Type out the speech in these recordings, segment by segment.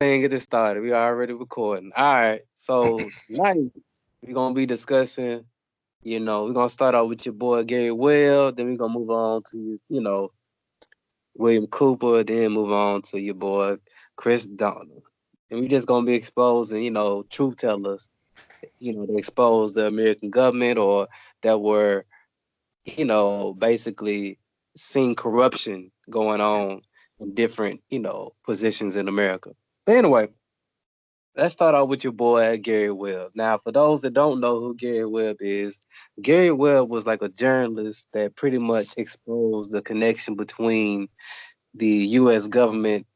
Get this started. We already recording. All right. So tonight we're gonna be discussing. We're gonna start out with your boy Gary Well. Then we're gonna move on to William Cooper. Then move on to your boy Chris Dorner. And we just gonna be exposing, truth tellers. They expose the American government or that were, basically seeing corruption going on in different, positions in America. But anyway, let's start off with your boy Gary Webb. Now, for those that don't know who Gary Webb is, Gary Webb was like a journalist that pretty much exposed the connection between the U.S. government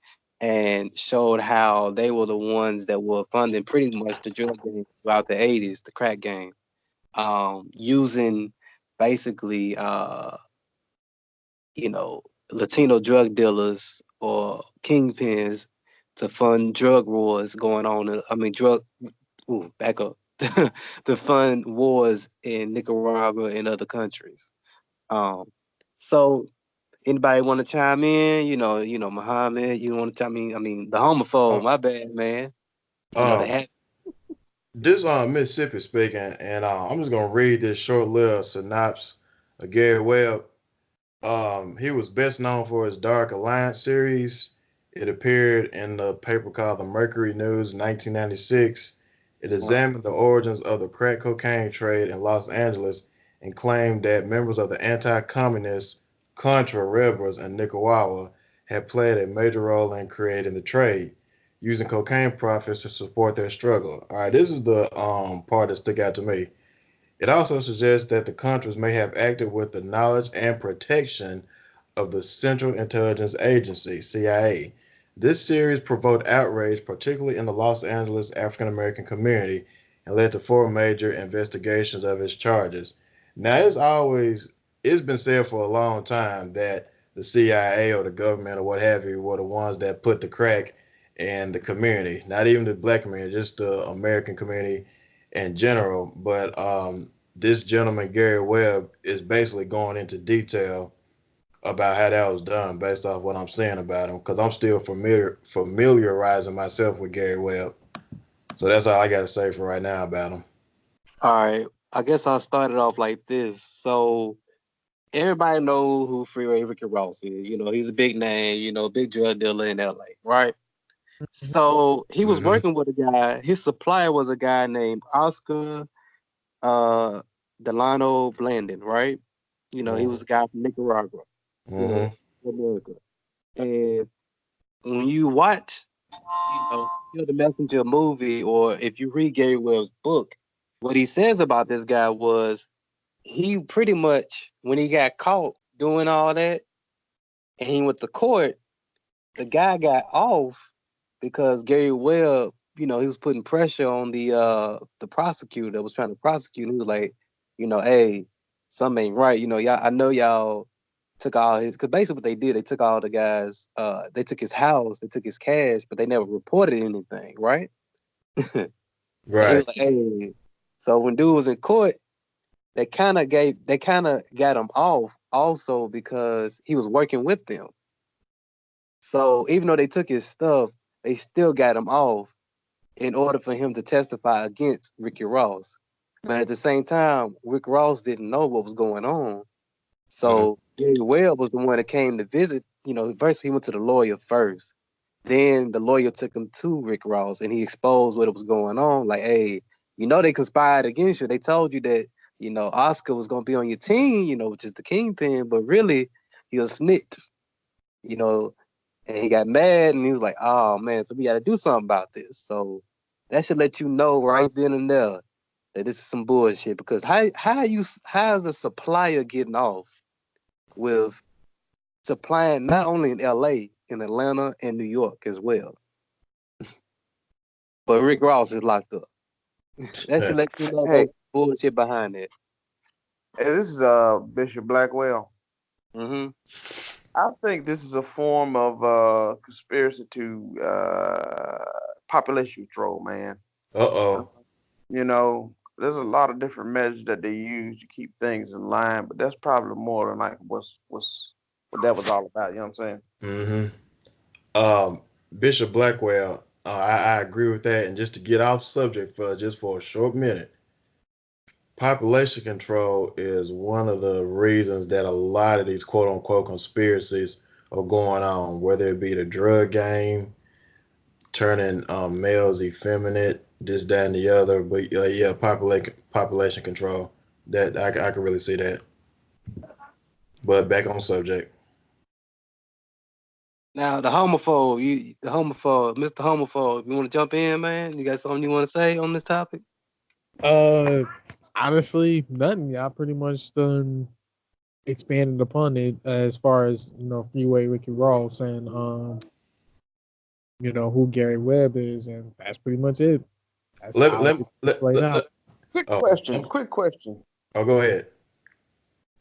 and showed how they were the ones that were funding pretty much the drug game throughout the '80s, the crack game, using basically, you know, Latino drug dealers or kingpins to fund drug wars going on. I mean, back up. To fund wars in Nicaragua and other countries. Um, so anybody want to chime in? Muhammad. You want to chime in? I mean, the homophobe. Uh, My bad, man. They um, had. this Mississippi speaking, and I'm just gonna read this short little synopsis of Gary Webb. He was best known for his Dark Alliance series. It appeared in the paper called the Mercury News in 1996. It examined the origins of the crack cocaine trade in Los Angeles and claimed that members of the anti-communist Contra rebels in Nicaragua had played a major role in creating the trade, using cocaine profits to support their struggle. All right, this is the part that stuck out to me. It also suggests that the Contras may have acted with the knowledge and protection of the Central Intelligence Agency, CIA. This series provoked outrage, particularly in the Los Angeles African American community, and led to four major investigations of his charges. Now, it's been said for a long time that the CIA or the government or what have you were the ones that put the crack in the community, not even the black community, just the American community in general. But this gentleman, Gary Webb, is basically going into detail about how that was done based off what I'm saying about him because I'm still familiarizing myself with Gary Webb. So that's all I got to say for right now about him. All right. I guess I'll start it off like this. So everybody know who Freeway Ricky Ross is. He's a big name. Big drug dealer in LA, right? So he was Mm-hmm. working with a guy. His supplier was a guy named Oscar uh Delano Blandon, right? He was a guy from Nicaragua, Mm-hmm. America. And when you watch, the Messenger movie, or if you read Gary Webb's book, what he says about this guy was he pretty much when he got caught doing all that and he went to court, the guy got off because Gary Webb, he was putting pressure on the prosecutor that was trying to prosecute. He was like, hey, something ain't right. Y'all, I know y'all took all his, because basically what they did, they took all the guys, they took his house, they took his cash, but they never reported anything, right? And he was Right. like, hey, so when dude was in court, they kind of got him off also because he was working with them. So even though they took his stuff, they still got him off in order for him to testify against Ricky Ross. But at the same time, Rick Ross didn't know what was going on. Mm-hmm. So Gary Webb was the one that came to visit. First he went to the lawyer first. Then the lawyer took him to Rick Ross and he exposed what was going on. Like, hey, they conspired against you. They told you that, Oscar was gonna be on your team, which is the kingpin, but really he was snitch, you know, and he got mad and he was like, oh man, so we gotta do something about this. So that should let you know right then and there that this is some bullshit because how is the supplier getting off with supplying not only in LA, in Atlanta and New York as well. But Rick Ross is locked up. That should let you know Hey, there's bullshit behind it. hey, this is Bishop Blackwell. Hmm. I think this is a form of conspiracy to population control, man. Uh-oh. There's a lot of different measures that they use to keep things in line, but that's probably more than like what that was all about. You know what I'm saying? Mm-hmm. Bishop Blackwell. I agree with that. And just to get off subject for just for a short minute, population control is one of the reasons that a lot of these quote unquote conspiracies are going on, whether it be the drug game, turning males effeminate, this, that, and the other. But yeah, population control. That I can really see that. But back on subject. Now the homophobe, Mr. Homophobe, you want to jump in, man? You got something you want to say on this topic? Uh, Honestly, nothing. Y'all pretty much done expanded upon it as far as Freeway Ricky Ross and who Gary Webb is, and that's pretty much it. That's Let how let it's let, played let, out. let Quick oh, question. Quick question. oh, go ahead.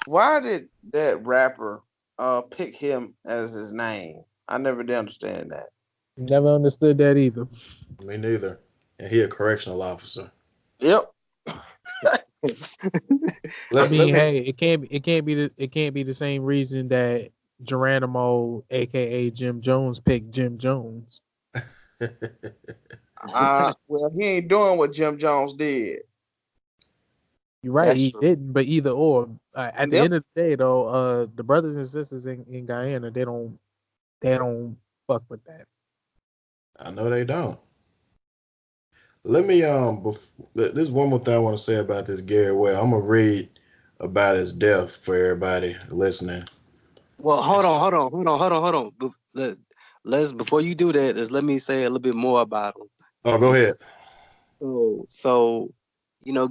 Why did that rapper pick him as his name? I never did understand that. Never understood that either. Me neither. And he a correctional officer. Yep. I Let mean, me. hey, it can't be the same reason that Geronimo, aka Jim Jones, picked Jim Jones. Well, he ain't doing what Jim Jones did. You're right, That's he true. didn't, but either or. At the Yep. end of the day, though, the brothers and sisters in Guyana, they don't fuck with that. I know they don't. Let me there's one more thing I want to say about this Gary Well. I'm gonna read about his death for everybody listening. Well, hold It's, on, hold on, hold on, hold on, hold on. Let's before you do that, let me say a little bit more about him. oh, go ahead. So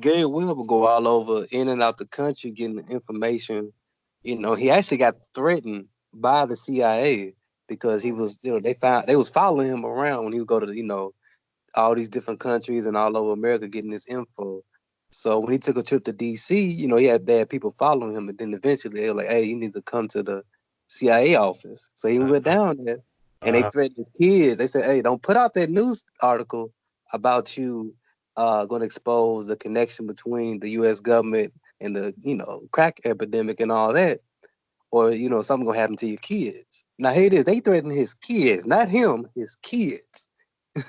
Gary Will go all over in and out the country getting the information. He actually got threatened by the CIA because he was, they was following him around when he would go to, all these different countries and all over America getting this info. So when he took a trip to DC, they had people following him, and then eventually they were like, "Hey, you need to come to the CIA office." So he went Uh-huh. down there, and they Uh-huh. threatened his kids. They said, "Hey, don't put out that news article about you going to expose the connection between the U.S. government and the crack epidemic and all that, or something gonna happen to your kids." Now here it is. They threatened his kids, not him, his kids.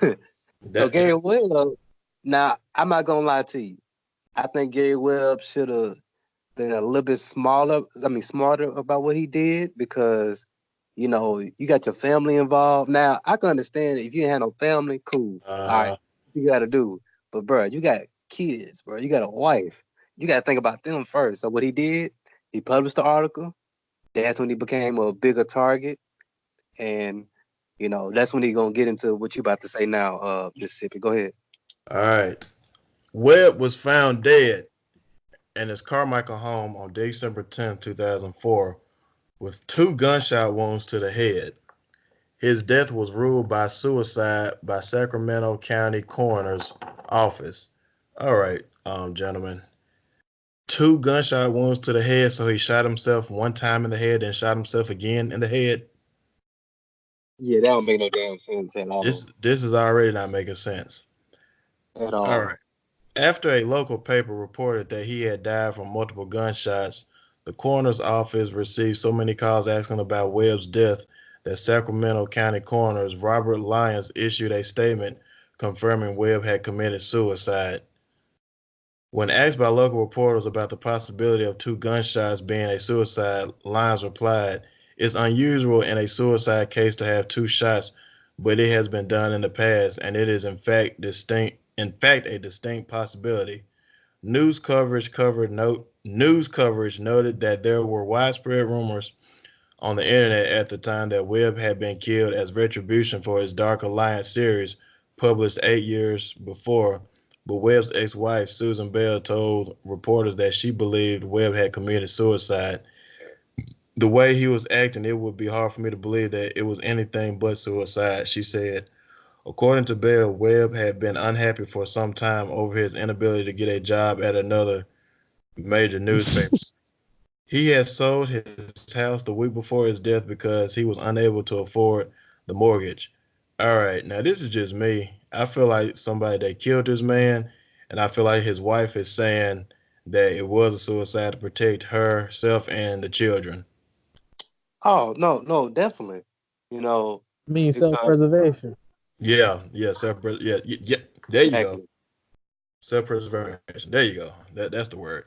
So That Gary Webb, now I'm not gonna lie to you. I think Gary Webb should have been a little bit smarter about what he did because you got your family involved. Now I can understand if you ain't had no family, cool. All right, uh you gotta do. But bro, you got kids, bro. You got a wife. You gotta think about them first. So what he did, he published the article. That's when he became a bigger target. And that's when he gonna get into what you about to say now, Mississippi. Go ahead. all right. Webb was found dead in his Carmichael home on December 10th, 2004, with 2 gunshot wounds to the head. His death was ruled by suicide by Sacramento County Coroner's Office. All right, gentlemen. 2 gunshot wounds to the head, so he shot himself one time in the head, and shot himself again in the head. Yeah, that don't make no damn sense at all. This is already not making sense. At All all. right. After a local paper reported that he had died from multiple gunshots, the coroner's office received so many calls asking about Webb's death that Sacramento County Coroner's Robert Lyons issued a statement confirming Webb had committed suicide. When asked by local reporters about the possibility of 2 gunshots being a suicide, Lyons replied, "It's unusual in a suicide case to have 2 shots, but it has been done in the past, and it is in fact a distinct possibility." News coverage noted that there were widespread rumors on the internet at the time that Webb had been killed as retribution for his Dark Alliance series published 8 years before, but Webb's ex-wife Susan Bell told reporters that she believed Webb had committed suicide. "The way he was acting, it would be hard for me to believe that it was anything but suicide," she said. According to Bell, Webb had been unhappy for some time over his inability to get a job at another major newspaper. He had sold his house the week before his death because he was unable to afford the mortgage. All right, now this is just me. I feel like somebody that killed this man, and I feel like his wife is saying that it was a suicide to protect herself and the children. Oh no, no, definitely. You know, I mean, because self-preservation. Yeah, yeah, yeah. There you go. Exactly. Self-preservation. There you go. That's the word.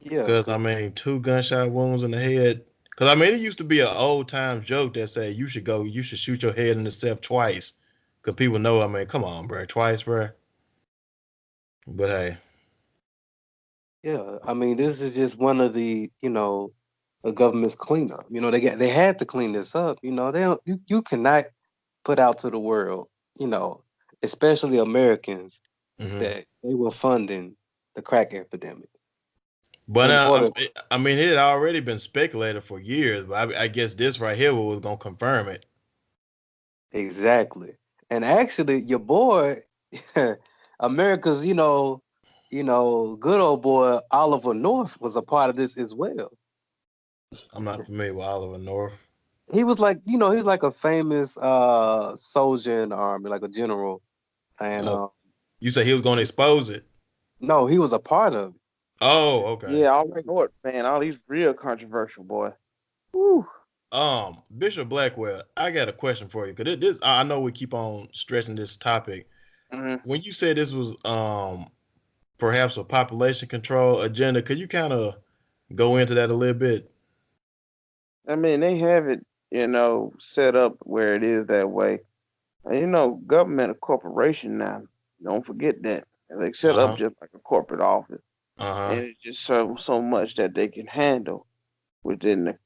Yeah, Because I mean, 2 gunshot wounds in the head. Because I mean, it used to be an old time joke that say you should shoot your head in the self twice. Because people know. I mean, come on, bro, twice, bro. But hey, yeah. I mean, this is just one of the, the government's cleanup. They had to clean this up. They don't. You cannot put out to the world, especially Americans, hmm that they were funding the crack epidemic. but In order, I mean, it had already been speculated for years. But I guess this right here was gonna confirm it. exactly. And actually, your boy, America's, good old boy Oliver North was a part of this as well. I'm not familiar with Oliver North. He was like, he was like a famous soldier in the army, like a general. And Oh, you say he was gonna expose it? no, he was a part of it. Oh, okay. Yeah, all North, man. All these real controversial, boy. Woo. Bishop Blackwell, I got a question for you because this I know we keep on stretching this topic. Mhm. When you said this was perhaps a population control agenda, could you kind of go into that a little bit? I mean, they have it, set up where it is that way. And, government a corporation now. Don't forget that. And they set up Uh-huh. just like a corporate office, and Uh-huh. it's just so much that they can handle within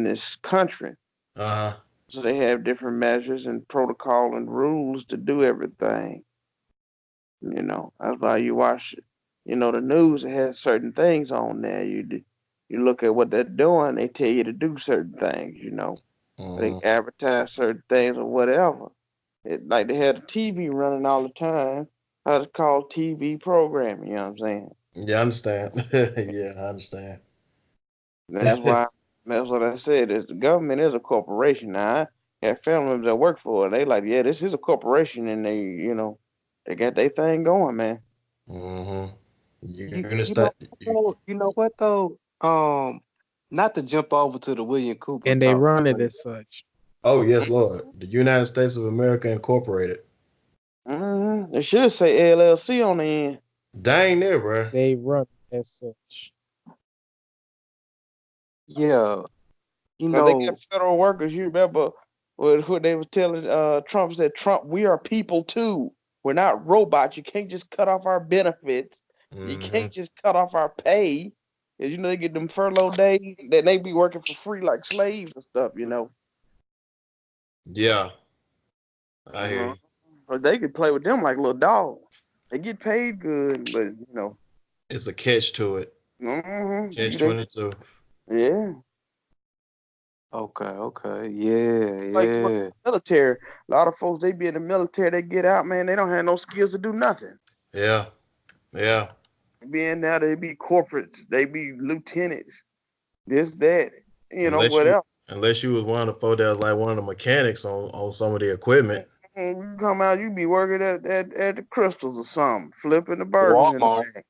this country. Uh-huh. So they have different measures and protocol and rules to do everything. That's why you watch, the news. It has certain things on there. You look at what they're doing. They tell you to do certain things. They Uh-huh. advertise certain things or whatever. Like they had a TV running all the time. How it's called TV programming. You know what I'm saying? Yeah, I understand. Yeah, I understand. And that's why. That's what I said. Is the government is a corporation now. I have family members that work for it. They like, yeah, this is a corporation, and they got their thing going, man. Mm-hmm. You You, you understand? know, you know what though? Not to jump over to the William Cooper And they talk, run it but as such. Oh, yes, Lord. The United States of America Incorporated. They should say LLC on the end. Dang there, bro. They run it as such. yeah, you Cause they know, got federal workers. You remember what they were telling Trump said, Trump, we are people too. We're not robots. You can't just cut off our benefits. You Mm-hmm. can't just cut off our pay. 'Cause, they get them furlough days, then they be working for free like slaves and stuff. Yeah, I hear Uh-huh. you. But they could play with them like little dogs. They get paid good, but It's a catch to it. Catch they, 22. yeah. okay, yeah, Like for yeah. the military, a lot of folks they be in the military, they get out, man, they don't have no skills to do nothing. Yeah, yeah. Being now they be corporates, they be lieutenants, this, that, Unless you whatever. unless you was one of the folks that was like one of the mechanics on some of the equipment. You come out, you be working at the crystals or something, flipping the burgers in the Walmart back.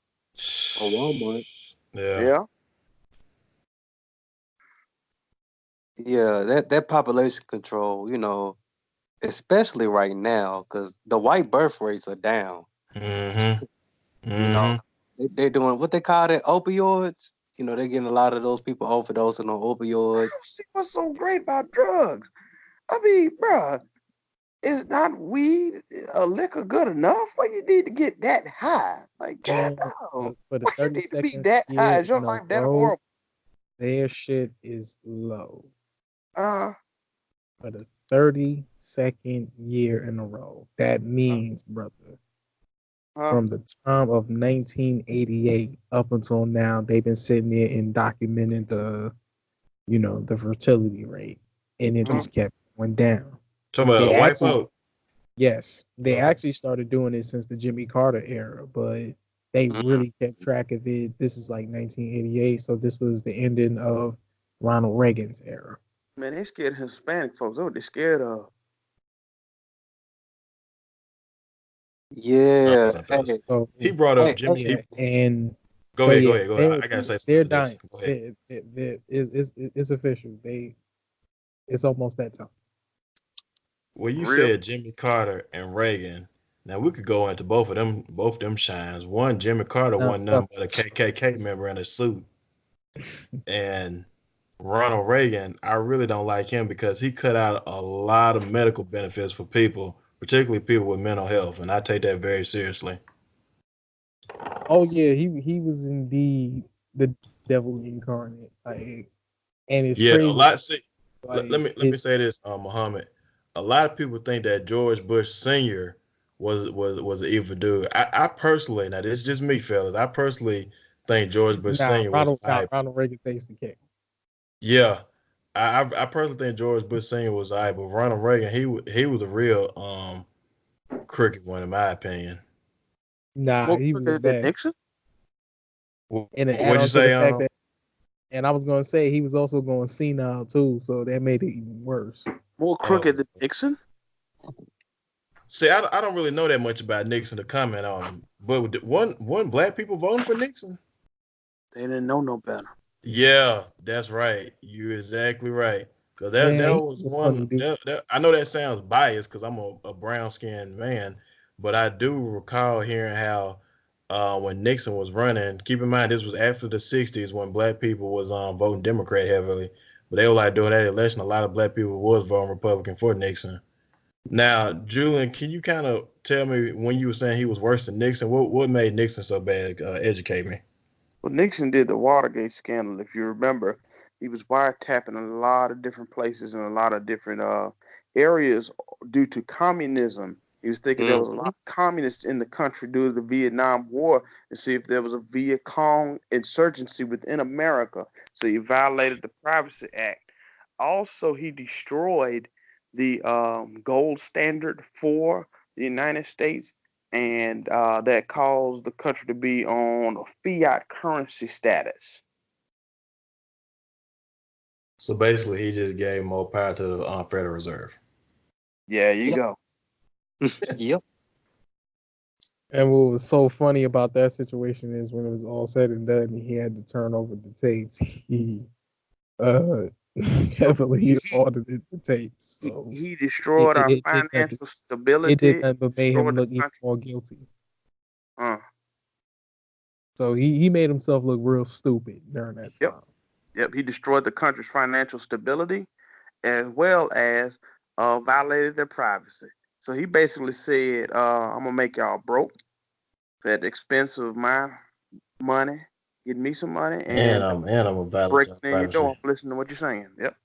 or Walmart. Yeah. Yeah. Yeah, that population control, especially right now, because the white birth rates are down. Mm-hmm. You know, Mm-hmm. they're doing what they call it opioids. They're getting a lot of those people overdosing on opioids. See what's so great about drugs. I mean, bruh, is not weed a liquor good enough? Why you need to get that high? Like, God, Man, no. for the Why you need to be 32nd that high? year Is your in a life that row, horrible? their shit is low. Uh, For the 32nd year in a row. That means, brother, huh? from the time of 1988 up until now, they've been sitting there and documenting the fertility rate, and it Uh, just kept going down. Talking They about white actually, folk. yes, they Okay. actually started doing it since the Jimmy Carter era, but they Mhm. really kept track of it. This is like 1988, so this was the ending of Ronald Reagan's era. man, they scared Hispanic folks. That's what they scared of. No, Yeah. it's not those. Hey, So He brought up hey, Jimmy. yeah, and Go so ahead. Go yeah, ahead. Go ahead. they're I gotta say something they're after this. dying. Go ahead. It's official. It's almost that time. Well, you Real. said Jimmy Carter and Reagan. Now we could go into both of them shines. One, Jimmy Carter wasn't nothing but a KKK member in a suit, and Ronald Reagan, I really don't like him because he cut out a lot of medical benefits for people, particularly people with mental health, and I take that very seriously. Oh yeah, he was indeed the devil incarnate. Like, and it's Yeah, a crazy. lot. See, let, Like, let me let me say this, Muhammad. A lot of people think that George Bush Sr. was an evil dude. I personally, now this is just me, fellas. I personally think George Bush Sr. was Ronald Reagan takes the cake. yeah. I personally think George Bush Sr. was but Ronald Reagan, he was the real crooked one in my opinion. Nah, More he was a crooked than bad. Nixon. And to add What'd you on to the say? fact that, and I was gonna say he was also going senile too, so that made it even worse. More crooked than Nixon. See, I don't really know that much about Nixon to comment on, but one black people voting for Nixon. They didn't know no better. Yeah, that's right. You're exactly right. Cause that Man, he was was a funny one. dude. I know that sounds biased because I'm a brown skinned man, but I do recall hearing how when Nixon was running. Keep in mind this was after the '60s when black people was voting Democrat heavily, but they were like during that election, a lot of black people was voting Republican for Nixon. Now, Julian, can you kind of tell me when you were saying he was worse than Nixon? What made Nixon so bad? Educate me. Well, Nixon did the Watergate scandal. If you remember, he was wiretapping a lot of different places and a lot of different areas due to communism. He was thinking there was a lot Mhm. of communists in the country due to the Vietnam War and see if there was a Viet Cong insurgency within America. So he violated the Privacy Act. Also, he destroyed the gold standard for the United States, and that caused the country to be on a fiat currency status. So basically, he just gave more power to the Federal Reserve. Yeah, you Yep. go. Yep. And what was so funny about that situation is when it was all said and done, and he had to turn over the tapes. He uh heavily audited the tapes, so He it destroyed our it, it, did, financial it did stability, nothing but made him destroyed the look even country. more guilty. Uh, So he made himself look real stupid during that yep, time. yep. He destroyed the country's financial stability as well as violated their privacy. So he basically said, "I'm gonna make y'all broke at the expense of my money, getting me some money, And and I'm a violate breaking your in your door. privacy. I'm listening to what you're saying." Yep.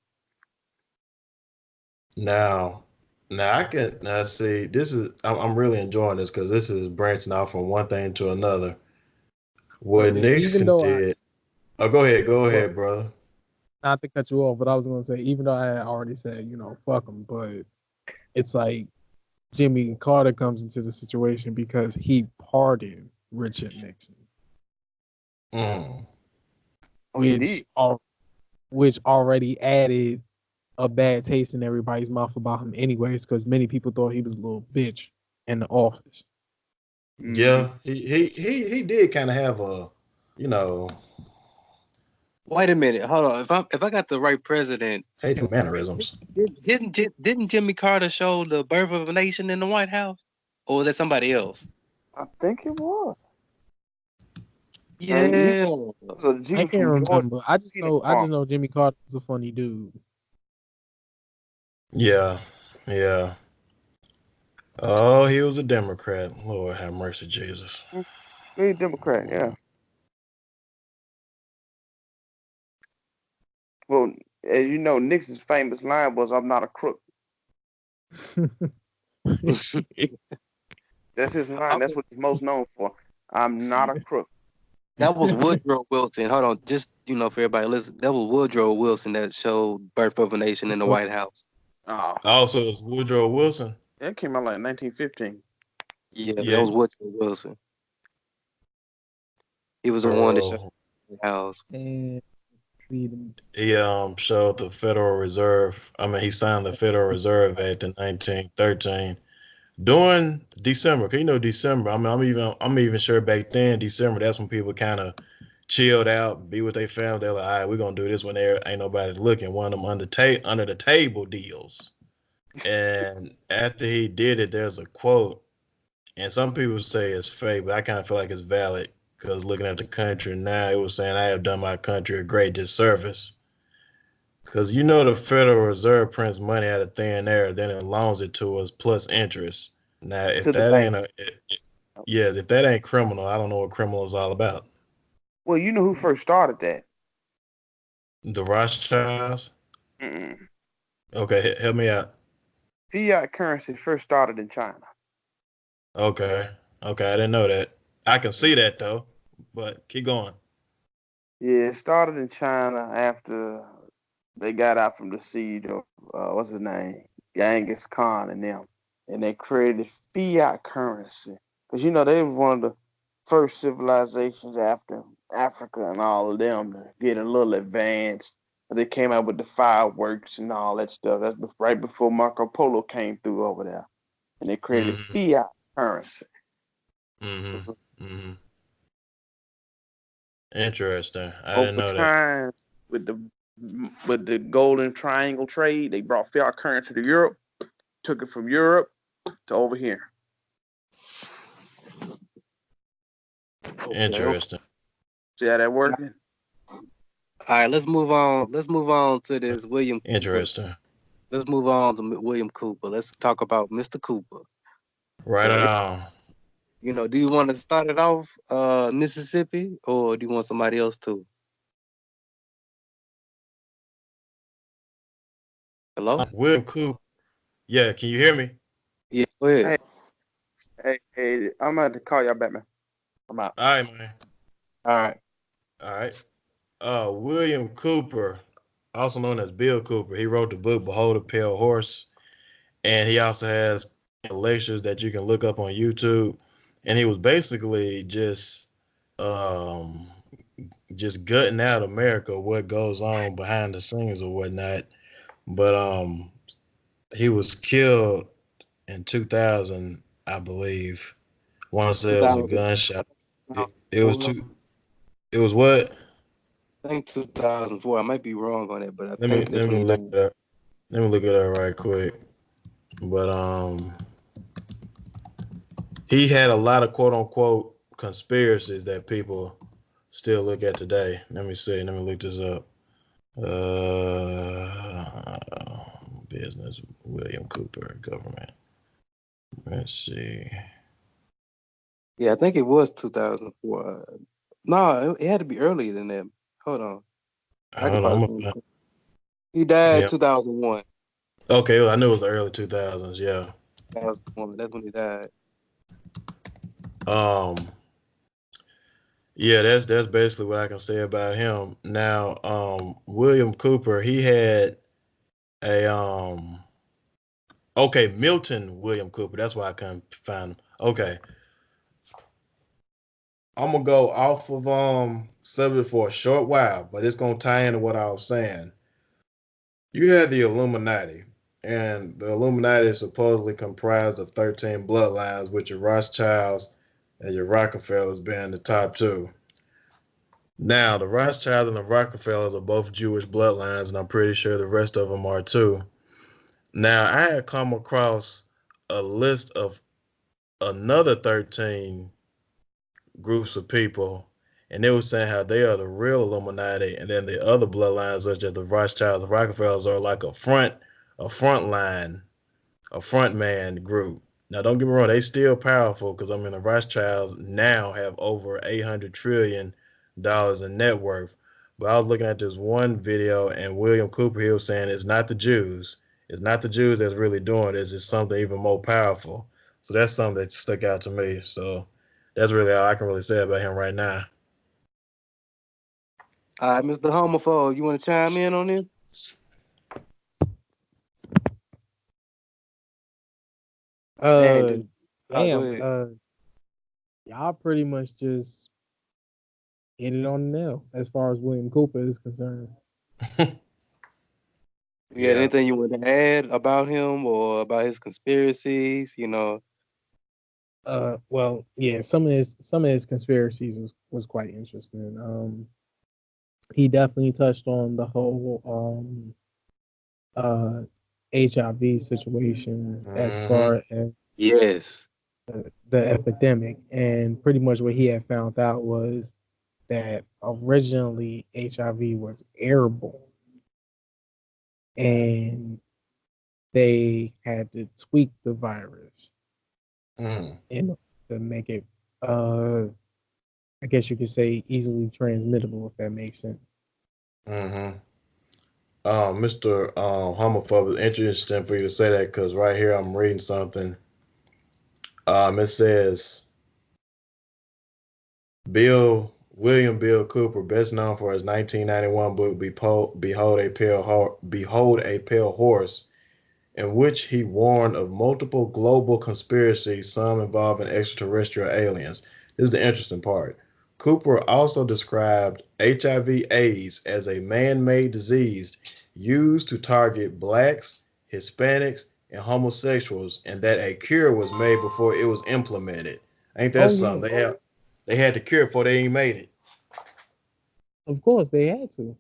Now, now I can now see this is I'm really enjoying this because this is branching off from one thing to another. So What even Nixon though I, did. Oh, go well, ahead, brother. not to cut you off, but I was gonna say, even though I had already said, fuck him, but it's like Jimmy Carter comes into the situation because he pardoned Richard Nixon, Mm. Oh, he which did. which already added a bad taste in everybody's mouth about him, anyways, because many people thought he was a little bitch in the office. Mm-hmm. Yeah, he did kind of have a, you know, Wait a minute. Hold on. If I got the right president, hate him mannerisms. didn't Jimmy Carter show the birth of a nation in the White House, or was that somebody else? I think it was. And Yeah. he I was can't from Georgia. remember. I just know Jimmy Carter was a funny dude. Yeah, yeah. Oh, he was a Democrat. Lord have mercy, Jesus. He a Democrat, yeah. Well, as you know, Nixon's famous line was, "I'm not a crook." That's his line. That's what he's most known for. I'm not a crook. That was Woodrow Wilson. Hold on, just for everybody listen, that was Woodrow Wilson that showed "Birth of a Nation" in the White House. Oh, Also, it's Woodrow Wilson. that came out like 1915. Yeah, that Yeah, was Woodrow Wilson. He was the one that showed bro. the House. And freedom. He showed the Federal Reserve. I mean, he signed the Federal Reserve Act in 1913 during December. 'Cause December. I mean, I'm even sure back then December. That's when people kind of chilled out, be with their family. They're like, all right, we're gonna do this when there ain't nobody looking. One of them under the table deals. And after he did it, there's a quote, and some people say it's fake, but I kind of feel like it's valid because looking at the country now, it was saying I have done my country a great disservice. Because the Federal Reserve prints money out of thin air, then it loans it to us plus interest. Now, if To the that ain't bank. yes, if that ain't criminal, I don't know what criminal is all about. Well, you know who first started that? The Rothschilds. Mm-mm. Okay, help me out. Fiat currency first started in China. Okay, okay, I didn't know that. I can see that though, but keep going. Yeah, it started in China after they got out from the siege of what's his name, Genghis Khan and them, and they created fiat currency because they were one of the first civilizations after Africa and all of them to get a little advanced. They came out with the fireworks and all that stuff. That's right before Marco Polo came through over there, and they created Mm-hmm. fiat currency. Mm-hmm. Mm-hmm. Interesting. I didn't Over know that. time, with the golden triangle trade, they brought fiat currency to Europe, took it from Europe to over here. Okay. Interesting. See how that working? All right, let's move on. Let's move on to this William Cooper. Interesting. Let's move on to William Cooper. Let's talk about Mr. Cooper. Right So, on. do you want to start it off, Mississippi, or do you want somebody else to? Hello? William Coop. Yeah, can you hear me? Yeah, go ahead. Hey, I'm about to call y'all back, man. I'm out. All right, man. All right. All right. William Cooper, also known as Bill Cooper, he wrote the book Behold a Pale Horse, and he also has lectures that you can look up on YouTube. And he was basically um, just gutting out America, what goes on behind the scenes or whatnot. But he was killed in 2000, I believe. Want to say it was a 2000, gunshot. It was 2004. two. It was what? I think 2004. I might be wrong on it, but I Let me think that's let when me he look died. it up. Let me look it up right quick. But he had a lot of quote unquote conspiracies that people still look at today. Let me see. Let me look this up. Uh, Business William Cooper government. Let's see. Yeah, I think it was 2004. No, it had to be earlier than that. Hold on. I could Hold on. I'm probably gonna find find, it. He died yeah. 2001. Okay. Well, I knew it was the early 2000s. Yeah. 2001. That's when he died. Um. Yeah, that's basically what I can say about him. Now, William Cooper, he had a okay, Milton William Cooper. That's why I couldn't find him. Okay. I'm gonna go off of subject for a short while, but it's gonna tie into what I was saying. You had the Illuminati, and the Illuminati is supposedly comprised of 13 bloodlines, with your Rothschilds and your Rockefellers being the top two. Now, the Rothschilds and the Rockefellers are both Jewish bloodlines, and I'm pretty sure the rest of them are too. Now, I had come across a list of another 13 groups of people, and they were saying how they are the real Illuminati, and then the other bloodlines, such as the Rothschilds, the Rockefellers, are like front line, a front man group. Now, don't get me wrong, they still powerful because I mean the Rothschilds now have over $800 trillion in net worth. But I was looking at this one video, and William Cooper, he was saying it's not the Jews. It's not the Jews that's really doing this. It's something even more powerful. So that's something that stuck out to me. So that's really all I can really say about him right now. All right, Mr. Homophobe, you want to chime in on this? And Uh, go damn. ahead. Y'all pretty much just hit it on the nail as far as William Cooper is concerned. You got Yeah. anything you want to add about him or about his conspiracies? Well, yeah, some of his conspiracies was quite interesting. He definitely touched on the whole uh HIV situation as Mm-hmm. far as Yes. the epidemic. And pretty much what he had found out was that originally HIV was airborne, and they had to tweak the virus Mm-hmm. in order to make it, uh, I guess you could say, easily transmittable, if that makes sense. Mm-hmm. Mr. Homophobe, it's interesting for you to say that because right here I'm reading something. It says William Bill Cooper, best known for his 1991 book Behold a Pale Horse, in which he warned of multiple global conspiracies, some involving extraterrestrial aliens. This is the interesting part. Cooper also described HIV/AIDS as a man-made disease used to target blacks, Hispanics, and homosexuals, and that a cure was made before it was implemented. Ain't that Oh yeah, something? They had the cure before they even made it. of course they had to.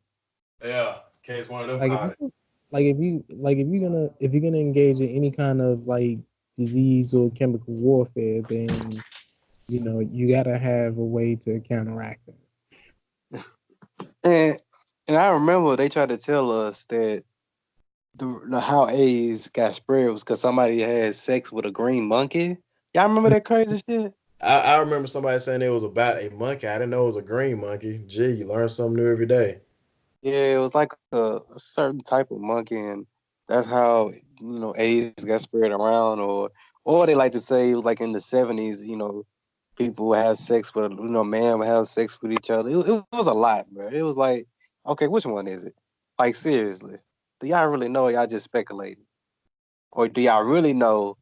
Yeah, case one of them Like if caught it. you, if you're gonna engage in any kind of like disease or chemical warfare, then you gotta have a way to counteract it. And I remember they tried to tell us that the how AIDS got spread was because somebody had sex with a green monkey. Y'all remember that crazy shit? I remember somebody saying it was about a monkey. I didn't know it was a green monkey. Gee, you learn something new every day. Yeah, it was like a certain type of monkey, and that's how AIDS got spread around. Or they like to say it was like in the '70s. People would have sex with man would have sex with each other. It was a lot, bro. It was like, okay, which one is it? Like seriously, do y'all really know? Or y'all just speculating, or do y'all really know?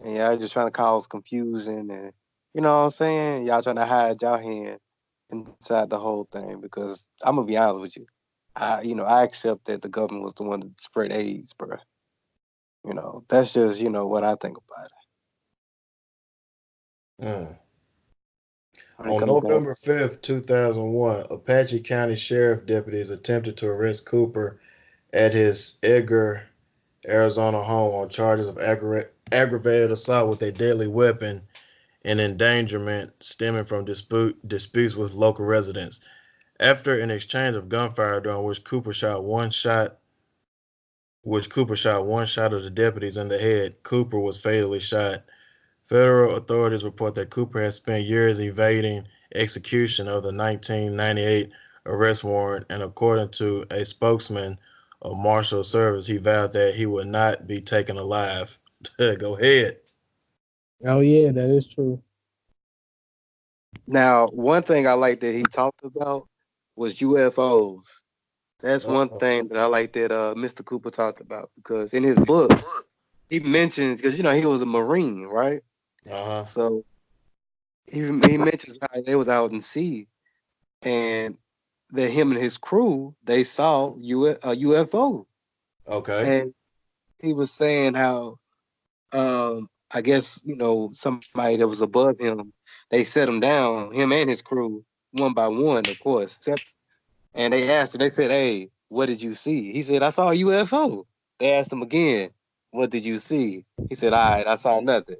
And y'all just trying to cause confusion, and you know what I'm saying? Y'all trying to hide y'all hand inside the whole thing. Because I'm gonna be honest with you, I accept that the government was the one that spread AIDS, bro. That's just what I think about it Mm. when it On comes down. November 5th, 2001, Apache County Sheriff deputies attempted to arrest Cooper at his Edgar, Arizona home on charges of aggravated assault with a deadly weapon and endangerment stemming from disputes with local residents. After an exchange of gunfire during which Cooper shot one shot of the deputies in the head, Cooper was fatally shot. Federal authorities report that Cooper has spent years evading execution of the 1998 arrest warrant, and according to a spokesman of Marshal Service, he vowed that he would not be taken alive. Go ahead. Oh yeah, that is true. Now, one thing I like that he talked about was UFOs. That's one Uh-oh. thing that I like that Mr. Cooper talked about, because in his books he mentions, because he was a Marine, right? Uh-huh. So he mentions how they was out in sea, and that him and his crew they saw a UFO, Okay. and he was saying how I guess somebody that was above him, they set him down, him and his crew, one by one, of course. And they asked him, they said, "Hey, what did you see?" He said, "I saw a UFO." They asked him again, "What did you see?" He said, "All right, I saw nothing."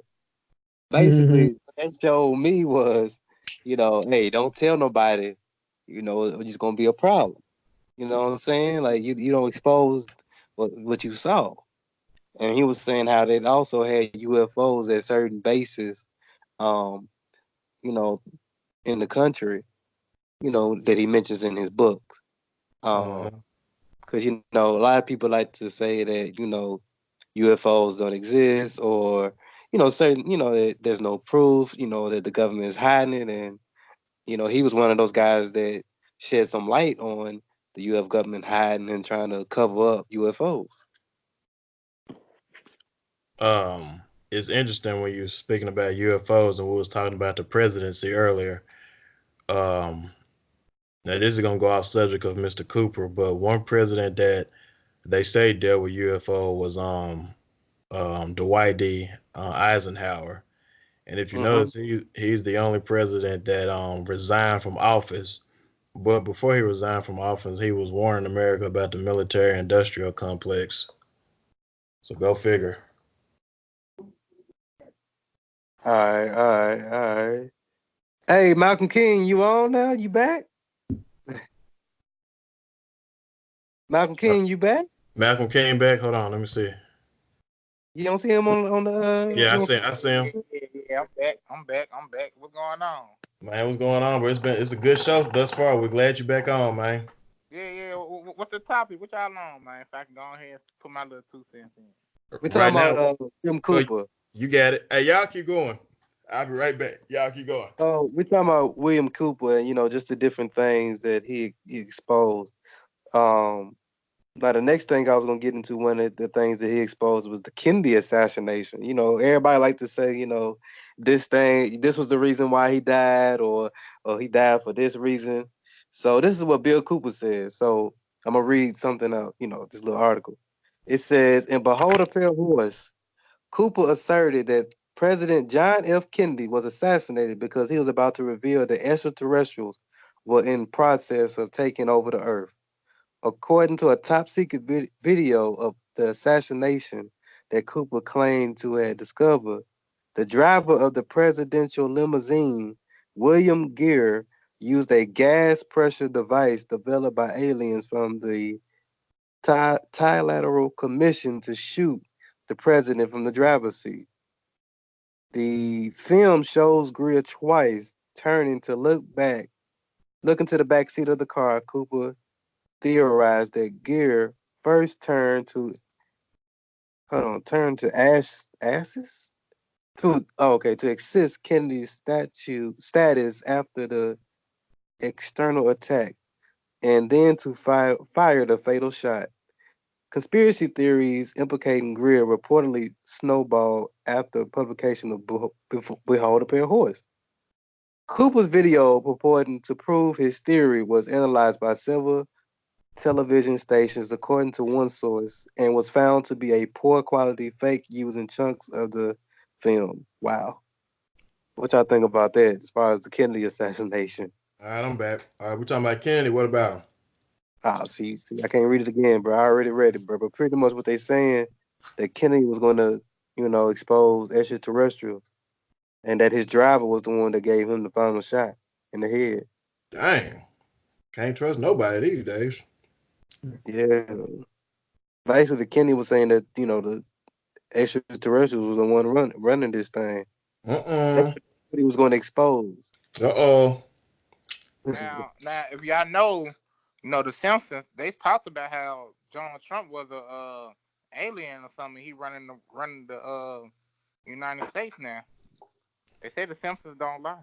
Basically, what that showed me was, hey, don't tell nobody, it's just gonna be a problem. You know what I'm saying? Like you don't expose what you saw. And he was saying how they also had UFOs at certain bases, um, you know, in the country, that he mentions in his books. Uh-huh. Because a lot of people like to say that UFOs don't exist, or certain that there's no proof, that the government is hiding it, and he was one of those guys that shed some light on the UF government hiding and trying to cover up UFOs. It's interesting when you're speaking about UFOs and we was talking about the presidency earlier. Um, Now this is gonna go off subject of Mr. Cooper, but one president that they say dealt with UFO was Dwight D. Eisenhower. And if you Hmm. notice, he's the only president that resigned from office. But before he resigned from office, he was warning America about the military industrial complex. So go figure. All right, all right, all right. Hey, Malcolm King, you on now? You back? Malcolm King, you back? Malcolm came back. Hold on, let me see. You don't see him on the Yeah, you don't I see him. Yeah, I'm back. What's going on? Man, what's going on, bro? It's a good show thus far. We're glad you're back on, man. Yeah. What's the topic? What y'all on, man? If I can go ahead and put my little 2 cents in. we Right talking now, about Jim Cooper. you got it. Hey, y'all keep going. I'll be right back. Y'all keep going. Oh, we talking about William Cooper and just the different things that he exposed. Um Now, the next thing I was gonna get into, one of the things that he exposed was the Kennedy assassination. Everybody like to say, this was the reason why he died, or he died for this reason. So this is what Bill Cooper says. So I'm gonna read something out, this little article. It says, in Behold a Pale Horse, Cooper asserted that President John F. Kennedy was assassinated because he was about to reveal the extraterrestrials were in process of taking over the Earth. According to a top secret video of the assassination that Cooper claimed to have discovered, the driver of the presidential limousine, William Gere, used a gas pressure device developed by aliens from the Trilateral Commission to shoot the president from the driver's seat. The film shows Greer twice turning to look into the back seat of the car. Cooper theorized that Gere first turned to asses to assist Kennedy's status after the external attack, and then to fire the fatal shot. Conspiracy theories implicating Greer reportedly snowballed after publication of Behold a Pale Horse. Cooper's video purporting to prove his theory was analyzed by several television stations, according to one source, and was found to be a poor quality fake using chunks of the film. Wow. What y'all think about that as far as the Kennedy assassination? All right, I'm back. All right, we're talking about Kennedy. What about him? See, I can't read it again, bro. I already read it, bro. But pretty much what they saying, that Kennedy was going to, expose extraterrestrials, and that his driver was the one that gave him the final shot in the head. Dang. Can't trust nobody these days. Yeah. Basically, Kennedy was saying that, the extraterrestrials was the one running this thing. That's Uh-uh. what he was going to expose. Uh-oh. Now, if y'all know, the Simpsons, they talked about how Donald Trump was a alien or something. He running the United States now. They say the Simpsons don't lie.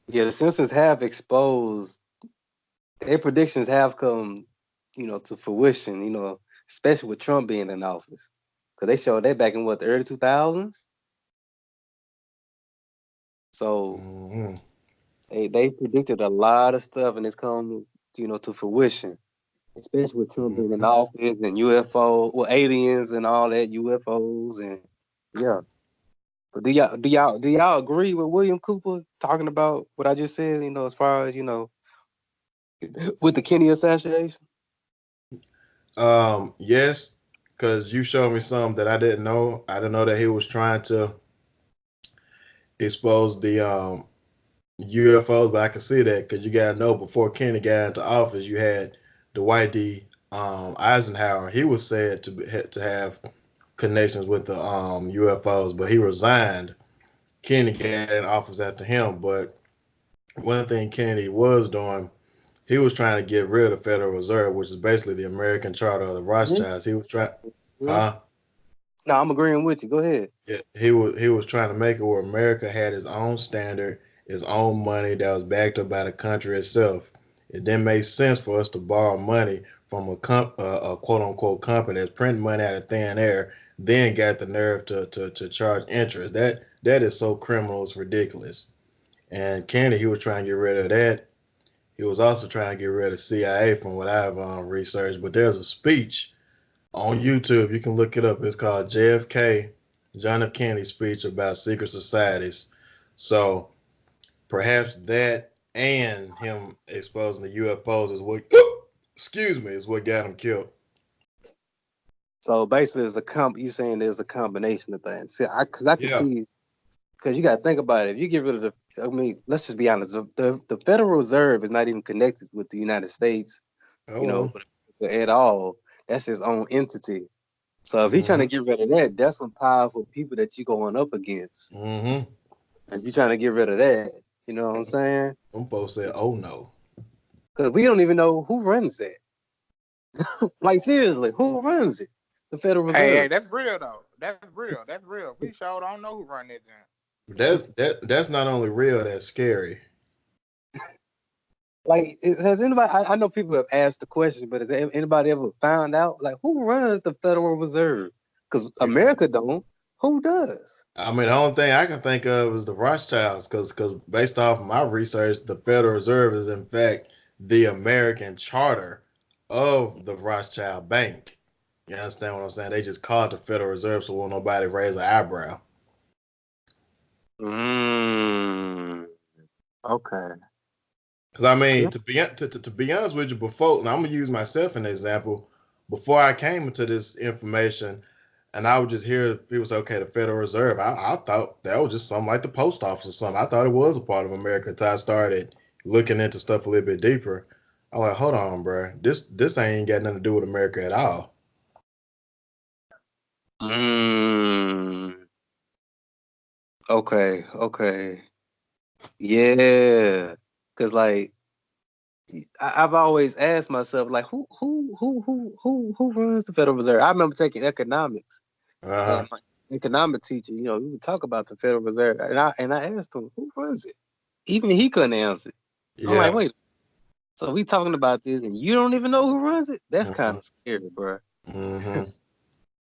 Yeah, the Simpsons have exposed. Their predictions have come, to fruition. Especially with Trump being in office, because they showed that back in the early 2000s. So they predicted a lot of stuff, and it's come, to fruition. Especially with Trump being in office and aliens and all that, UFOs, and yeah. But do y'all agree with William Cooper talking about what I just said? As far as with the Kennedy assassination. Yes, because you showed me something that I didn't know. I didn't know that he was trying to expose the UFOs, but I can see that because you gotta know before Kennedy got into office, you had Dwight D. Eisenhower. He was said to have connections with the UFOs, but he resigned. Kennedy got in office after him, but one thing Kennedy was doing, he was trying to get rid of the Federal Reserve, which is basically the American charter of the Rothschilds. He was trying, huh? No, I'm agreeing with you. Go ahead. Yeah, he was trying to make it where America had its own standard, its own money that was backed up by the country itself. It didn't make sense for us to borrow money from a quote unquote company that's printing money out of thin air, then got the nerve to charge interest. That is so criminal, it's ridiculous. And Kennedy, he was trying to get rid of that. He was also trying to get rid of CIA, from what I've researched. But there's a speech on YouTube. You can look it up. It's called JFK, John F. Kennedy speech about secret societies. So perhaps that and him exposing the UFOs is what Excuse me, is what got him killed. So basically, you saying there's a combination of things. See, because I can see, because you got to think about it. If you get rid of I mean, let's just be honest. The Federal Reserve is not even connected with the United States, Oh well. at all. That's his own entity. So if he's trying to get rid of that, that's some powerful people that you're going up against. Mm-hmm. And you're trying to get rid of that. You know what I'm saying? Them folks said, "Oh no." Because we don't even know who runs that. Like seriously, who runs it? The Federal Reserve. Hey, that's real though. That's real. That's real. We sure don't know who run that thing. That's not only real, that's scary. Like, has anybody? I know people have asked the question, but has anybody ever found out? Like, who runs the Federal Reserve? Because America don't. Who does? I mean, the only thing I can think of is the Rothschilds, because based off my research, the Federal Reserve is in fact the American charter of the Rothschild Bank. You understand what I'm saying? They just call it the Federal Reserve, so won't nobody raise an eyebrow. Okay. Because I mean, to be honest with you, before, and I'm gonna use myself as an example. Before I came into this information, and I would just hear people say, "Okay, the Federal Reserve." I thought that was just something like the post office or something. I thought it was a part of America until I started looking into stuff a little bit deeper. I'm like, hold on, bro. This ain't got nothing to do with America at all. Okay. Yeah. Because like I've always asked myself, like, who runs the Federal Reserve? I remember taking economics, and my economic teacher, we would talk about the Federal Reserve, and I asked him, who runs it? Even he couldn't answer. Yeah. I'm like, wait, so we talking about this, and you don't even know who runs it? That's kind of scary, bro. Mm-hmm.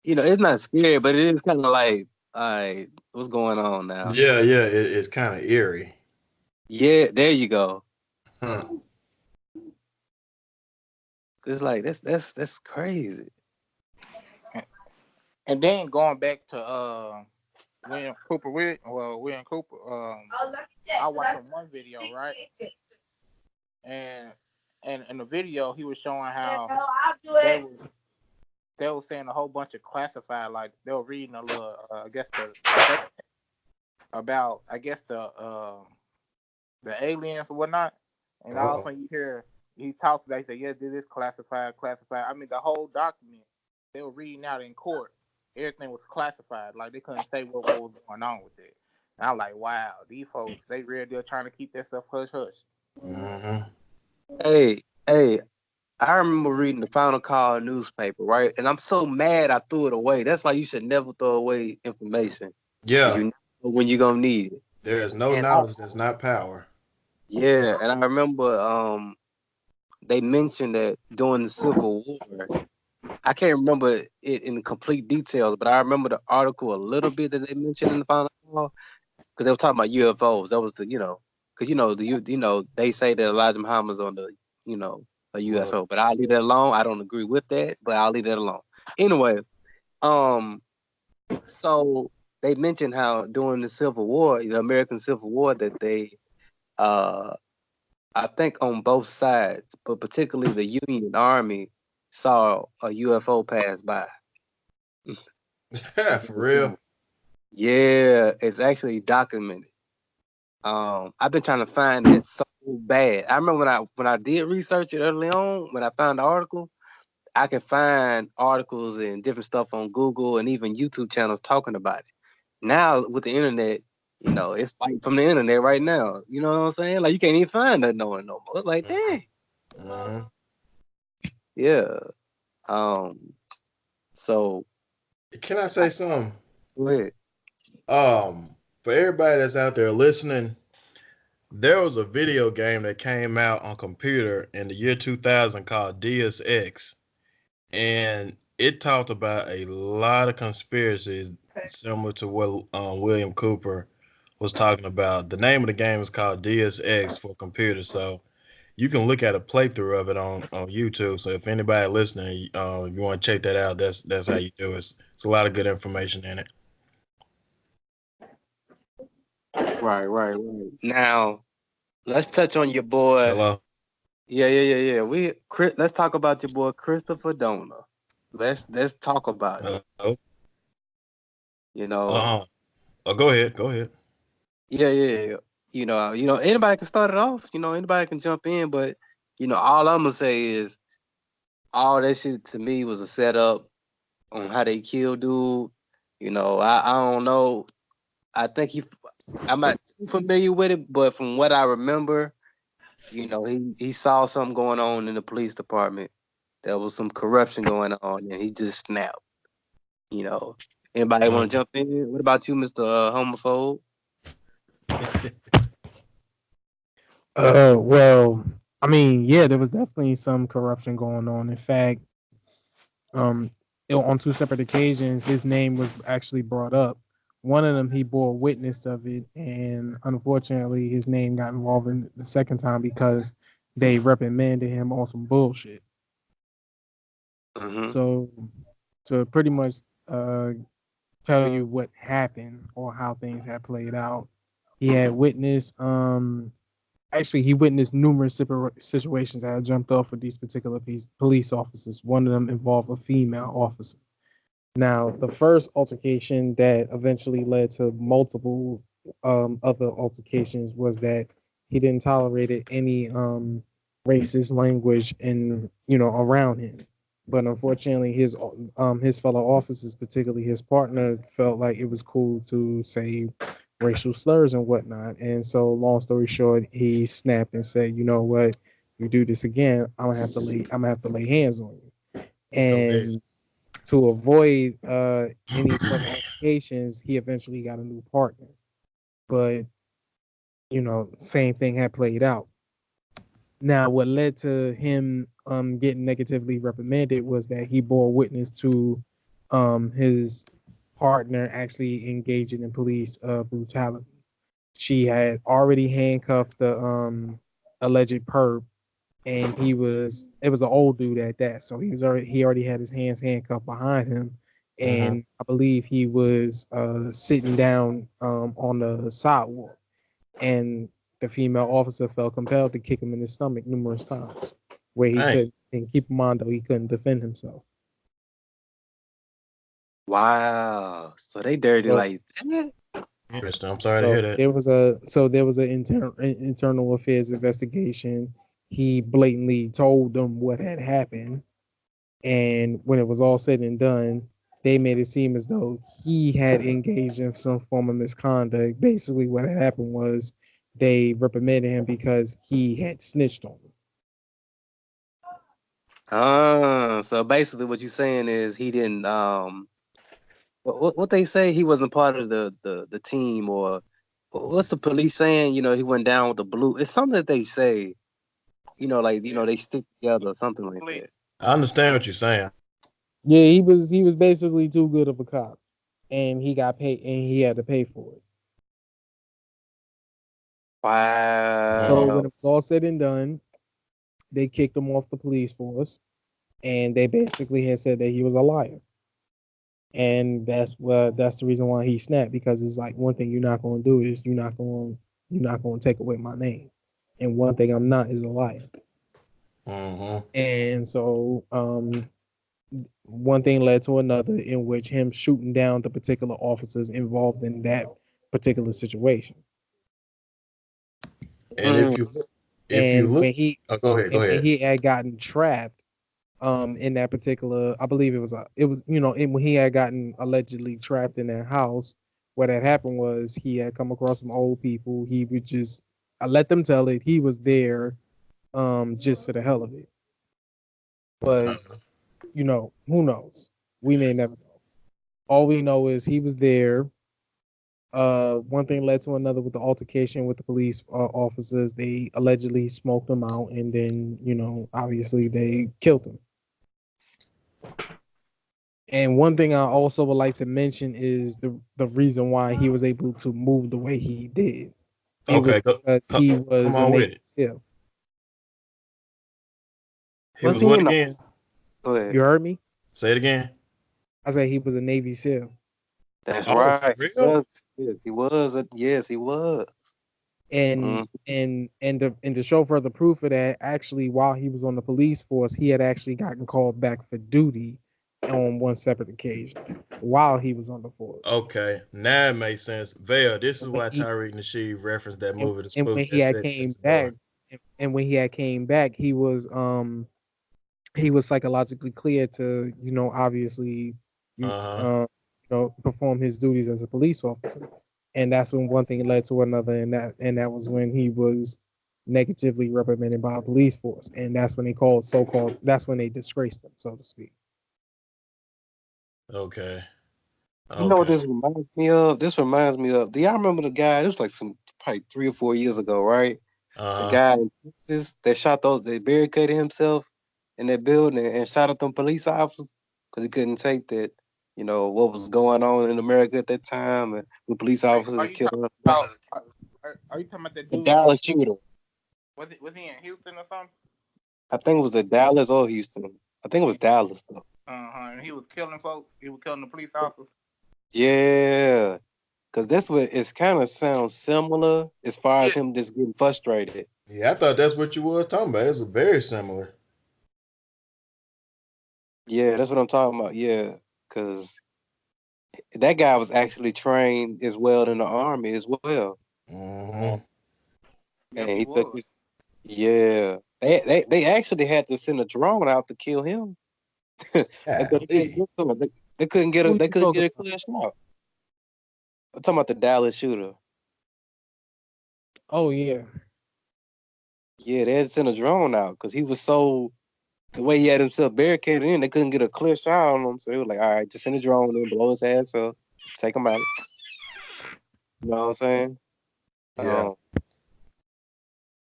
It's not scary, but it is kind of like, all right, what's going on now? Yeah. It's kind of eerie. Yeah, there you go. Huh. It's like that's crazy. And then going back to William Cooper, William Cooper. I watched one video, right? And in the video, he was showing how they were saying a whole bunch of classified, like they were reading a little, about the aliens or whatnot, and all of a sudden you hear he talks about, he said, "Yeah, this is classified." I mean, the whole document they were reading out in court, everything was classified. Like they couldn't say what was going on with it. And I'm like, wow, these folks, they really are trying to keep that stuff hush hush. Mm-hmm. Hey, I remember reading the Final Call newspaper, right? And I'm so mad I threw it away. That's why you should never throw away information. Yeah. You know when you're gonna need it. There is no knowledge that's not power. Yeah, and I remember they mentioned that during the Civil War. I can't remember it in complete details, but I remember the article a little bit that they mentioned in the Final Call because they were talking about UFOs. That was because they say that Elijah Muhammad's on the a UFO, but I'll leave that alone. I don't agree with that, but I'll leave that alone. Anyway, so they mentioned how during the Civil War, the American Civil War, that they, I think on both sides, but particularly the Union Army saw a UFO pass by. For real? Yeah, it's actually documented. I've been trying to find it so bad. I remember when I did research it early on, when I found the article, I can find articles and different stuff on Google and even YouTube channels talking about it. Now with the internet, it's like from the internet right now. You know what I'm saying? Like you can't even find nothing on it no more. It's like, dang. Mm-hmm. Yeah. So Can I say something? go ahead. For everybody that's out there listening, there was a video game that came out on computer in the year 2000 called Deus Ex, and it talked about a lot of conspiracies similar to what William Cooper was talking about. The name of the game is called Deus Ex for computer, so you can look at a playthrough of it on YouTube. So if anybody listening, you want to check that out, that's how you do it. It's a lot of good information in it. Right. Now let's touch on your boy. Hello. Yeah. Let's talk about your boy Christopher Dorner. Let's talk about it. Oh, You know, uh, go ahead. Go ahead. yeah. Anybody can start it off. Anybody can jump in, but all I'm gonna say is all that shit to me was a setup on how they killed dude. I don't know. I think I'm not too familiar with it, but from what I remember, he saw something going on in the police department. There was some corruption going on, and he just snapped. You know, Anybody want to Mhm. jump in? What about you, Mister Homophobe? Well, I mean, yeah, there was definitely some corruption going on. In fact, um, on two separate occasions, his name was actually brought up. One of them, he bore witness of it, and unfortunately, his name got involved in the second time because they reprimanded him on some bullshit. Mm-hmm. So, to pretty much uh, tell you what happened or how things had played out, he had witnessed. Actually, he witnessed numerous situations that had jumped off with these particular police officers. One of them involved a female officer. Now, the first altercation that eventually led to multiple other altercations was that he didn't tolerate any racist language in around him. But unfortunately, his fellow officers, particularly his partner, felt like it was cool to say racial slurs and whatnot. And so, long story short, he snapped and said, "You know what? You do this again, I'm gonna have to lay hands on you." Go ahead. And to avoid any further altercations, he eventually got a new partner. But same thing had played out. Now, what led to him getting negatively reprimanded was that he bore witness to his partner actually engaging in police brutality. She had already handcuffed the alleged perp, and it was an old dude at that, so he already had his hands handcuffed behind him, Mm-hmm. and I believe he was sitting down on the sidewalk, and the female officer felt compelled to kick him in the stomach numerous times, where he Dang. couldn't. And keep in mind though, he couldn't defend himself. Wow. So they dirty So, like that? Interesting. I'm sorry to hear that. there was an internal affairs investigation. He blatantly told them what had happened, and when it was all said and done, they made it seem as though he had engaged in some form of misconduct. Basically, what had happened was they reprimanded him because he had snitched on them. So basically what you're saying is he didn't what they say, he wasn't part of the team, or what's the police saying? He went down with the blue. It's something that they say, like they stick together or something like that. I understand what you're saying. Yeah, he was basically too good of a cop, and he got paid, and he had to pay for it. So Mm-hmm. when Wow. it was all said and done, they kicked him off the police force, and they basically had said that he was a liar. And that's the reason why he snapped, because it's like, one thing you're not going to do is you're not going to take away my name, and one thing I'm not is a liar. Mm-hmm. And so one thing led to another, in which him shooting down the particular officers involved in that particular situation. And Mm. if you And look, oh, go ahead. Go when ahead. he had gotten trapped in that particular, I believe when he had gotten allegedly trapped in that house, what had happened was he had come across some old people. He would just, I let them tell it, he was there just for the hell of it. But who knows? We may never know. All we know is he was there. One thing led to another with the altercation with the police officers. They allegedly smoked him out, and then obviously they killed him. And one thing I also would like to mention is the reason why he was able to move the way he did. It was Okay, because he come was a on with Navy it. SEAL. He Was was he what in the again? Go ahead. You heard me? Say it again. I said he was a Navy SEAL. That's Oh, for right. real? Yes, he was. Yes, he was. And to show further proof of that, actually, while he was on the police force, he had actually gotten called back for duty on one separate occasion while he was on the force. Okay, now it makes sense. Vale, this is And when why he Tyreek Nasheed referenced that and, movie, The and Spook, when that he had said came that's the door. back, and when he had came back, he was psychologically clear to, obviously, Uh-huh. perform his duties as a police officer. And that's when one thing led to another, and that was when he was negatively reprimanded by a police force, and that's when that's when they disgraced him, so to speak. Okay. You know what Okay. this reminds me of? This reminds me of. Do y'all remember the guy? It was like probably 3 or 4 years ago, right? The Uh-huh. guy in Texas that shot they barricaded himself in that building and shot at them police officers because he couldn't take that, what was going on in America at that time, and the police officers Are that you killed talking him. about? Are you talking about the The dude from? Dallas shooter. Was he in Houston or something? I think it was the Dallas or Houston. I think it was Dallas though. And he was killing folks. He was killing the police officers. Yeah, because that's what it's kind of sounds similar as far as him just getting frustrated. Yeah, I thought that's what you was talking about. It's very similar. Yeah, that's what I'm talking about. Yeah, because that guy was actually trained as well in the army as well. Mm-hmm. Yep, And he he took was. his, yeah. They actually had to send a drone out to kill him. Because they couldn't Golly. get to him. They couldn't get Who a you they couldn't talking get a about? clear shot. I'm talking about the Dallas shooter. Oh yeah. Yeah, they had to send a drone out because he was so the way he had himself barricaded in, they couldn't get a clear shot on him. So they were like, all right, just send a drone and blow his ass up, take him out. You know what I'm saying? Yeah. Um,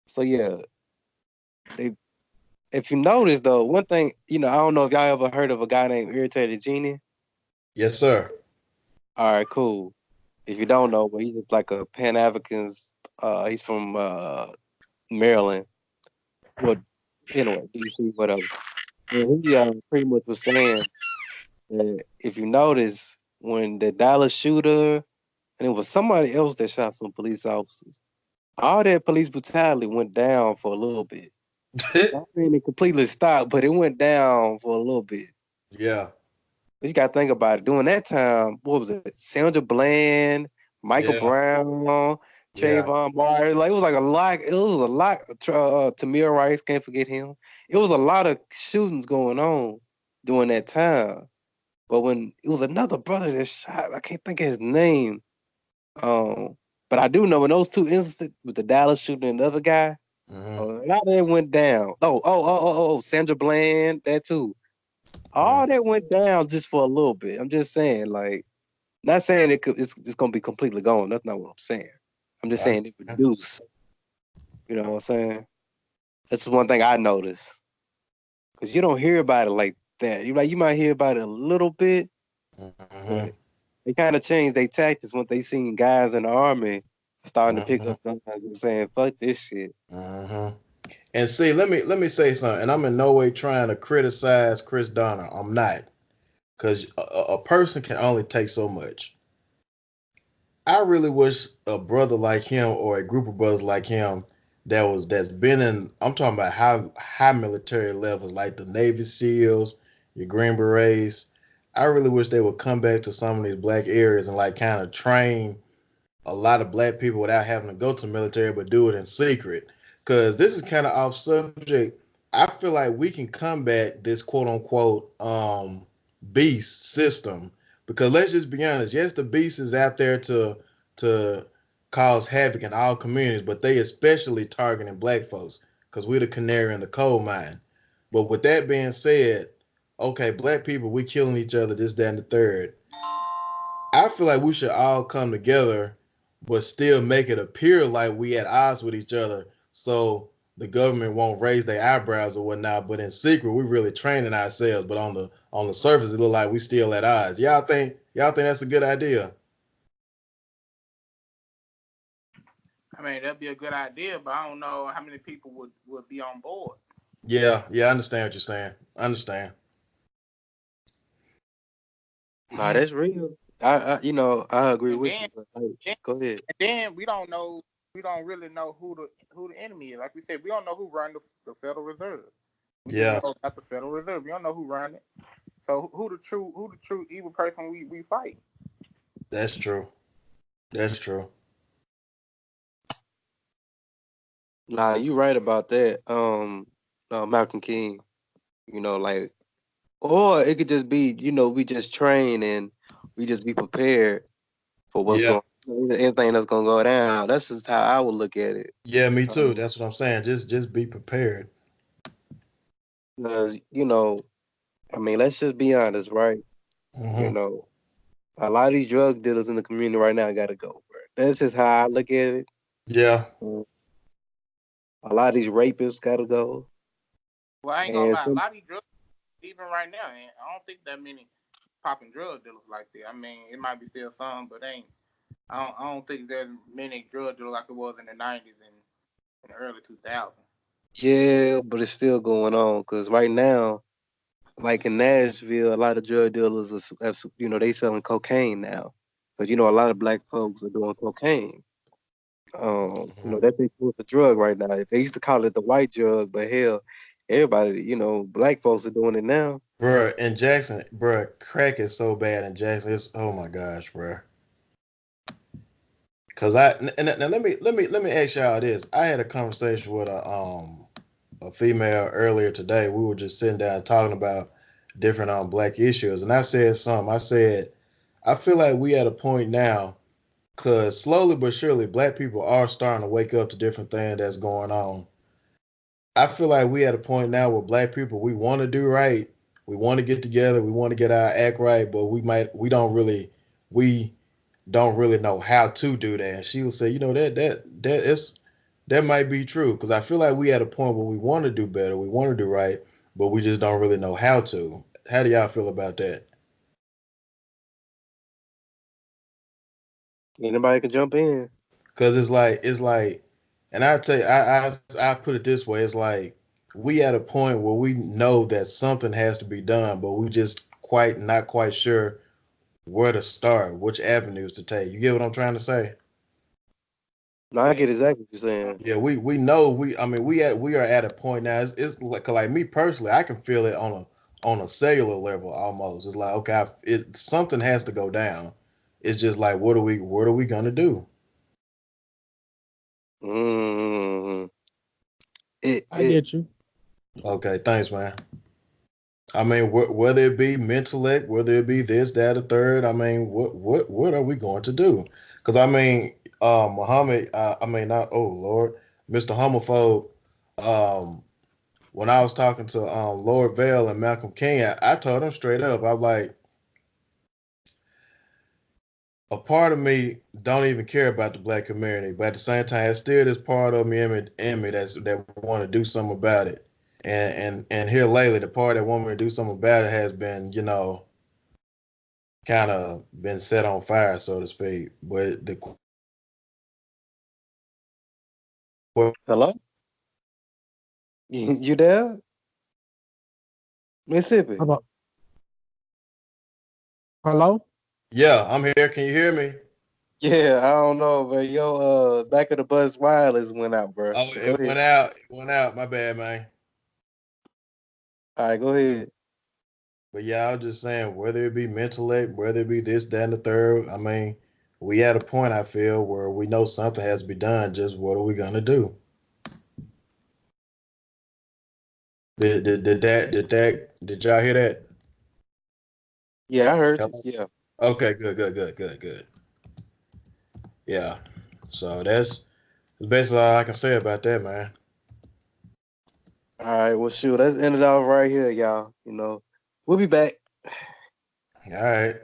so yeah, they if you notice though, one thing, I don't know if y'all ever heard of a guy named Irritated Genie. Yes, sir. All right, cool. If you don't know, but he's just like a Pan African's. He's from Maryland. Well, anyway, DC, whatever. And he pretty much was saying that if you notice, when the Dallas shooter and it was somebody else that shot some police officers, all that police brutality went down for a little bit. I mean, it completely stopped, but it went down for a little bit. Yeah. But you got to think about it. During that time, what was it? Sandra Bland, Michael Yeah. Brown, Yeah. Trayvon Martin. Like it was like a lot. It was a lot. Tamir Rice, can't forget him. It was a lot of shootings going on during that time. But when it was another brother that shot, I can't think of his name. Um, but I do know in those two instances with the Dallas shooting and the other guy, a Mm-hmm. lot of that went down. Sandra Bland, that too. Mm-hmm. All that went down just for a little bit. I'm just saying, like, not saying it's gonna be completely gone. That's not what I'm saying. I'm just saying it reduced. You know what I'm saying? That's one thing I noticed. Cause you don't hear about it like that. You might hear about it a little bit, Mm-hmm. but they kind of changed their tactics when they seen guys in the army starting to pick Mm-hmm. up guns and saying, fuck this shit. Mm-hmm. And see, let me say something. And I'm in no way trying to criticize Chris Donner. I'm not, because a person can only take so much. I really wish a brother like him or a group of brothers like him that's been in. I'm talking about high military levels like the Navy SEALs, your Green Berets. I really wish they would come back to some of these black areas and like kind of train a lot of black people without having to go to the military, but do it in secret. Because this is kind of off subject. I feel like we can combat this quote unquote beast system. Because let's just be honest, yes, the beast is out there to cause havoc in all communities, but they especially targeting black folks because we're the canary in the coal mine. But with that being said, okay, black people, we killing each other, this, that, and the third. I feel like we should all come together, but still make it appear like we at odds with each other, so the government won't raise their eyebrows or whatnot. But in secret, we really training ourselves. But on the surface, it look like we still at odds. Y'all think that's a good idea? I mean, that'd be a good idea, but I don't know how many people would be on board. Yeah, yeah, I understand what you're saying. I understand. Nah, that's real. I agree And with then, you. But hey, then, go ahead. and then we don't know we don't really know who the enemy is. Like we said, we don't know who run the Federal Reserve. We just Yeah, know about the Federal Reserve. We don't know who run it. So who the true evil person we fight? that's true. That's true. Nah, you right about that. Malcolm King. Like, or it could just be, we just train and we just be prepared for what's Yeah, going, anything that's gonna go down. That's just how I would look at it. yeah, me too. Um, That's what I'm saying. Just be prepared. you know, I mean, let's just be honest, right? You Hmm. know, a lot of these drug dealers in the community right now got to go, bro. That's just how I look at it. Yeah, Um, A lot of these rapists got to go, Well, I ain't gonna and lie. A some, lot of these drugs, even right now, and I don't think that many popping drug dealers like that. I mean, it might be still some, but ain't. I don't think there's many drug dealers like it was in the '90s and in the early 2000s. yeah, but it's still going on because right now, like in Nashville, a lot of drug dealers they selling cocaine now, because a lot of black folks are doing cocaine. mhm. That's a drug right now. They used to call it the white drug, but hell, everybody, black folks are doing it now. Bruh, in Jackson, bruh, crack is so bad in Jackson. It's oh my gosh, bruh. Cause now let me ask y'all this. I had a conversation with a female earlier today. We were just sitting down talking about different black issues, and I said something. I said I feel like we at a point now, cause slowly but surely, black people are starting to wake up to different things that's going on. I feel like we at a point now where black people we want to do right, we want to get together, we want to get our act right, but we don't really know how to do that. And she'll say, that might be true because I feel like we at a point where we want to do better, we want to do right, but we just don't really know how to. How do y'all feel about that? Anybody can jump in. Because it's like, and I tell you, I put it this way: it's like we at a point where we know that something has to be done, but we just quite not quite sure where to start, which avenues to take. You get what I'm trying to say? No, I Yeah, get exactly what you're saying. Yeah, we know I mean we are at a point now. It's like me personally, I can feel it on a cellular level almost. It's like okay, something has to go down. It's just like what are we gonna do? Mm, it I it get you. Okay, thanks, man. I mean, whether it be intellect, whether it be this, that, or third. I mean, what are we going to do? Because I mean, Muhammad. I mean, not oh Lord, Mr. Homophobe. Um, when I was talking to Lord Vale and Malcolm King, I told him straight up. I was like, a part of me don't even care about the black community, but at the same time, it's still this part of me in me that want to do something about it. And here lately, the part that want me to do something about it has been, kind of been set on fire, so to speak. But the hello, you there, Mississippi? Hello. Hello? yeah, I'm here. Can you hear me? Yeah, I don't know, but back of the bus wireless went out, bro. Oh, Go it ahead. went out. It went out. My bad, man. All right, go ahead. But yeah, I was just saying, whether it be mental aid, whether it be this, that, and the third, I mean, we at a point I feel where we know something has to be done. Just what are we gonna do? Did y'all hear that? Yeah, I heard you. Hello? Yeah. Okay, good. Yeah. So that's basically all I can say about that, man. All right. Well, shoot, let's end it off right here, y'all. We'll be back. All right.